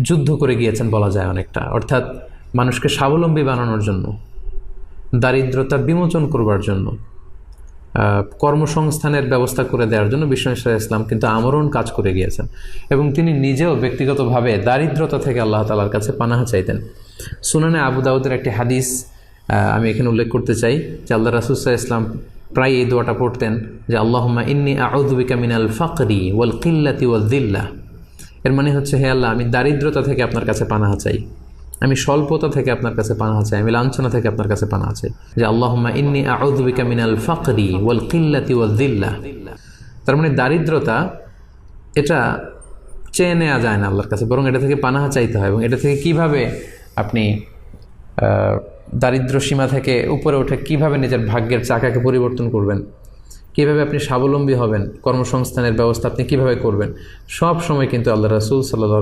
যুদ্ধ করে গিয়েছেন বলা যায় অনেকটা। অর্থাৎ মানুষকে স্বাবলম্বী বানানোর জন্য, দারিদ্রতা বিমোচন করবার জন্য, কর্মসংস্থানের ব্যবস্থা করে দেওয়ার জন্য বিষ্ণু ইসলাম কিন্তু আমরণ কাজ করে গিয়েছেন। এবং তিনি নিজেও ব্যক্তিগতভাবে দারিদ্রতা থেকে আল্লাহ তাআলার কাছে পানাহ চাইতেন। সুনানে আবু দাউদের একটি হাদিস আমি এখানে উল্লেখ করতে চাই যে আল্লাহ রাসূল সাল্লাল্লাহু আলাইহি ওয়াসাল্লাম প্রায় এই দোয়াটা পড়তেন যে আল্লাহুম্মা ইন্নী আউযু বিকা মিনাল ফাকরি ওয়াল কিল্লাতি ওয়াল যিল্লাহ। এর মানে হচ্ছে, হে আল্লাহ, আমি দারিদ্রতা থেকে আপনার কাছে পানাহ চাই, আমি স্বল্পতা থেকে আপনার কাছে পানাহ চাই, আমি লাঞ্ছনা থেকে আপনার কাছে পানাহ চাই। যে আল্লাহুম্মা ইন্নী আউযু বিকা মিনাল ফাকরি ওয়াল কিল্লাতি ওয়াল যিল্লাহ। তার মানে দারিদ্রতা এটা চেয়ে নেওয়া যায় না আল্লাহর কাছে, বরং এটা থেকে পানাহ চাইতে হয়। এবং এটা থেকে কিভাবে আপনি দারিদ্র সীমা থেকে উপরে উঠে কিভাবে নিজের ভাগ্যের চাকাকে পরিবর্তন করবেন, কিভাবে আপনি স্বাবলম্বী হবেন, কর্মসংস্থানের ব্যবস্থা আপনি কিভাবে করবেন, সব সময় কিন্তু আল্লাহ রাসূল সাল্লাল্লাহু আলাইহি